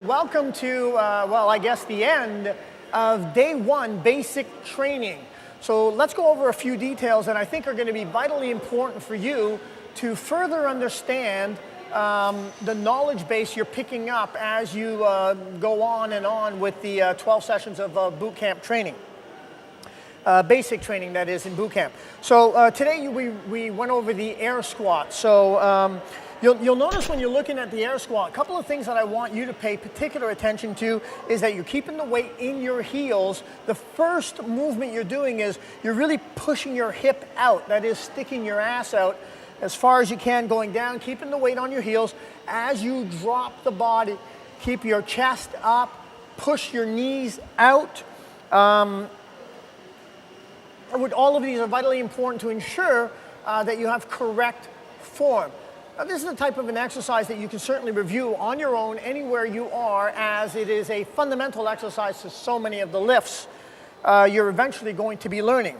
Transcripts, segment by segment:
Welcome to, well, I guess the end of day one basic training. So let's go over a few details that I think are going to be vitally important for you to further understand the knowledge base you're picking up as you go on and on with the 12 sessions of boot camp training. Basic training, that is, in boot camp. So today we went over the air squat. So you'll notice when you're looking at the air squat, a couple of things that I want you to pay particular attention to is that you're keeping the weight in your heels. The first movement you're doing is you're really pushing your hip out, that is sticking your ass out as far as you can, going down, keeping the weight on your heels. As you drop the body, keep your chest up, push your knees out. All of these are vitally important to ensure that you have correct form. Now, this is the type of an exercise that you can certainly review on your own anywhere you are, as it is a fundamental exercise to so many of the lifts you're eventually going to be learning.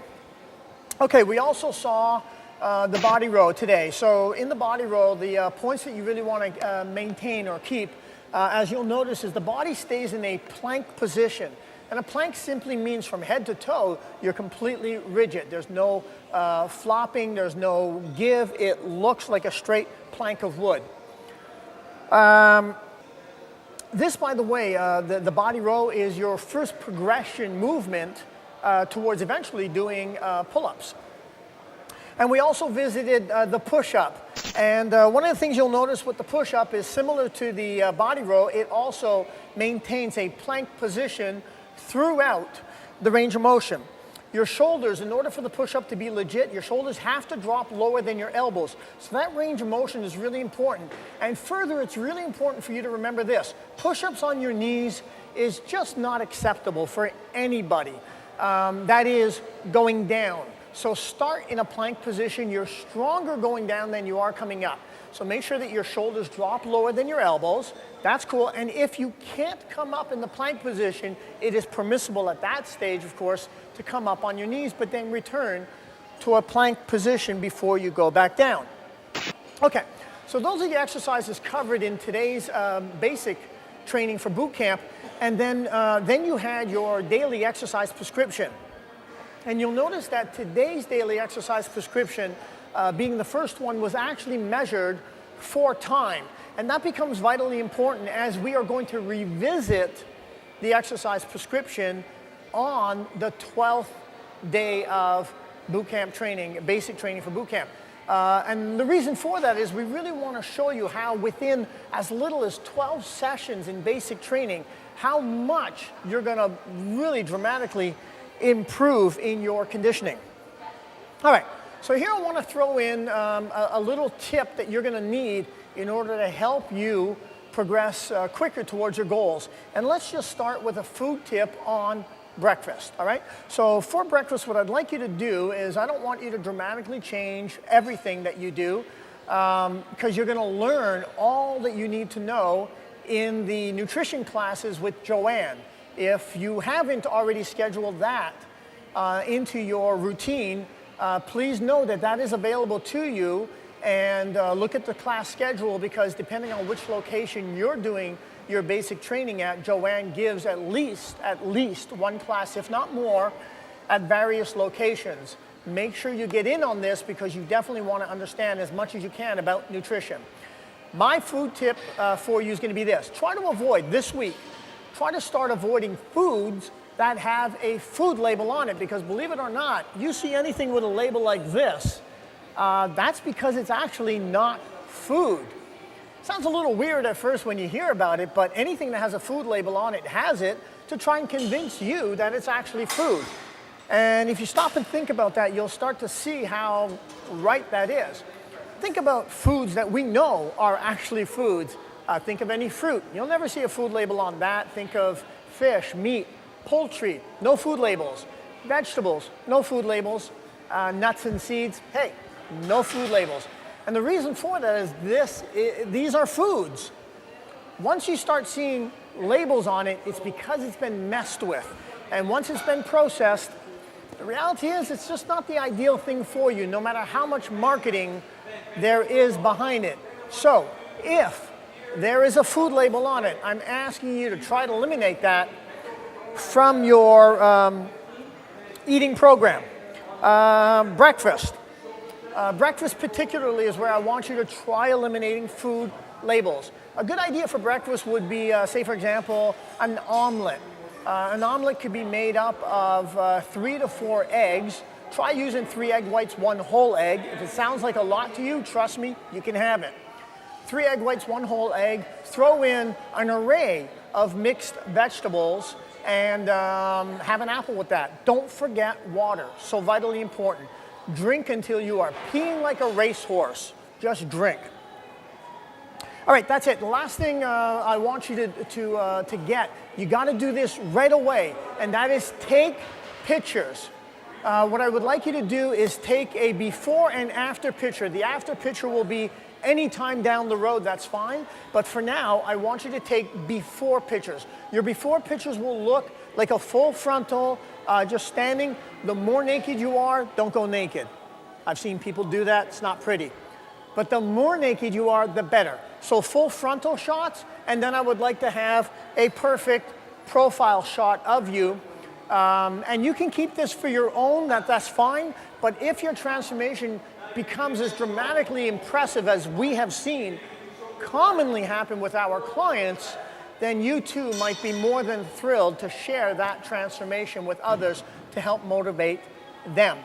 Okay, we also saw the body row today. So in the body row, the points that you really want to maintain or keep, as you'll notice, is the body stays in a plank position. And a plank simply means from head to toe, you're completely rigid. There's no flopping, there's no give. It looks like a straight plank of wood. This, by the way, the body row is your first progression movement towards eventually doing pull-ups. And we also visited the push-up. And one of the things you'll notice with the push-up is similar to the body row, it also maintains a plank position throughout the range of motion. Your shoulders, in order for the push-up to be legit, your shoulders have to drop lower than your elbows. So that range of motion is really important. And further, it's really important for you to remember this. Push-ups on your knees is just not acceptable for anybody. That is going down. So start in a plank position. You're stronger going down than you are coming up. So make sure that your shoulders drop lower than your elbows. That's cool. And if you can't come up in the plank position, it is permissible at that stage, of course, to come up on your knees, but then return to a plank position before you go back down. Okay, so those are the exercises covered in today's basic training for boot camp. And then you had your daily exercise prescription. And you'll notice that today's daily exercise prescription, being the first one, was actually measured for time. And that becomes vitally important as we are going to revisit the exercise prescription on the 12th day of boot camp training, basic training for boot camp. And the reason for that is we really want to show you how within as little as 12 sessions in basic training, how much you're going to really dramatically improve in your conditioning. All right, so here I want to throw in a little tip that you're going to need in order to help you progress quicker towards your goals. And let's just start with a food tip on breakfast, all right? So for breakfast, what I'd like you to do is I don't want you to dramatically change everything that you do because you're going to learn all that you need to know in the nutrition classes with Joanne. If you haven't already scheduled that into your routine, please know that that is available to you, and look at the class schedule, because depending on which location you're doing your basic training at, Joanne gives at least one class, if not more, at various locations. Make sure you get in on this because you definitely want to understand as much as you can about nutrition. My food tip for you is going to be this. Try to avoid this week. Try to start avoiding foods that have a food label on it, because believe it or not, you see anything with a label like this, that's because it's actually not food. Sounds a little weird at first when you hear about it, but anything that has a food label on it has it to try and convince you that it's actually food. And if you stop and think about that, you'll start to see how right that is. Think about foods that we know are actually foods. Think of any fruit. You'll never see a food label on that. Think of fish, meat, poultry, no food labels. Vegetables, no food labels. Nuts and seeds, hey, no food labels. And the reason for that is these are foods. Once you start seeing labels on it, it's because it's been messed with. And once it's been processed, the reality is it's just not the ideal thing for you, no matter how much marketing there is behind it. So if there is a food label on it. I'm asking you to try to eliminate that from your eating program. Breakfast. Breakfast particularly is where I want you to try eliminating food labels. A good idea for breakfast would be, say for example, an omelet. An omelet could be made up of 3 to 4 eggs. Try using 3 egg whites, 1 whole egg. If it sounds like a lot to you, trust me, you can have it. 3 egg whites, 1 whole egg. Throw in an array of mixed vegetables and have an apple with that. Don't forget water, so vitally important. Drink until you are peeing like a racehorse. Just drink. All right, that's it. The last thing I want you to get, you got to do this right away, and that is take pictures. What I would like you to do is take a before and after picture. The after picture will be any time down the road, that's fine. But for now, I want you to take before pictures. Your before pictures will look like a full frontal, just standing. The more naked you are, don't go naked. I've seen people do that, it's not pretty. But the more naked you are, the better. So full frontal shots, and then I would like to have a perfect profile shot of you. And you can keep this for your own, that's fine. But if your transformation becomes as dramatically impressive as we have seen commonly happen with our clients, then you too might be more than thrilled to share that transformation with others to help motivate them.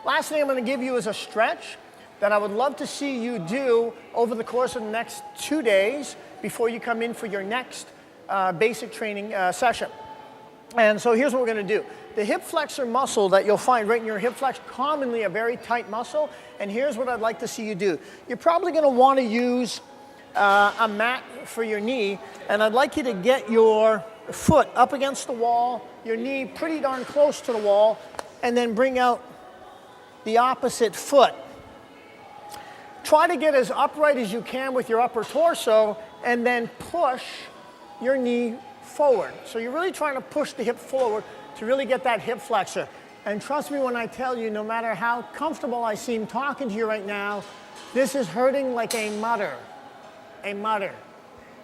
Last thing I'm going to give you is a stretch that I would love to see you do over the course of the next 2 days before you come in for your next basic training session. And so here's what we're going to do. The hip flexor muscle that you'll find right in your hip flex, commonly a very tight muscle, and here's what I'd like to see you do. You're probably going to want to use a mat for your knee, and I'd like you to get your foot up against the wall, your knee pretty darn close to the wall, and then bring out the opposite foot. Try to get as upright as you can with your upper torso, and then push your knee forward. So you're really trying to push the hip forward to really get that hip flexor. And trust me when I tell you, no matter how comfortable I seem talking to you right now, this is hurting like a mutter. A mutter.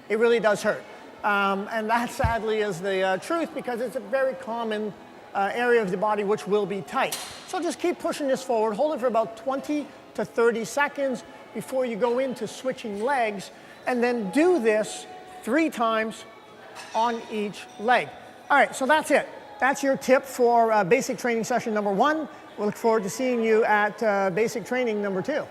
It really does hurt. And that sadly is the truth, because it's a very common area of the body which will be tight. So just keep pushing this forward. Hold it for about 20 to 30 seconds before you go into switching legs, and then do this 3 times on each leg. All right, so that's it. That's your tip for basic training session number 1. We look forward to seeing you at basic training number 2.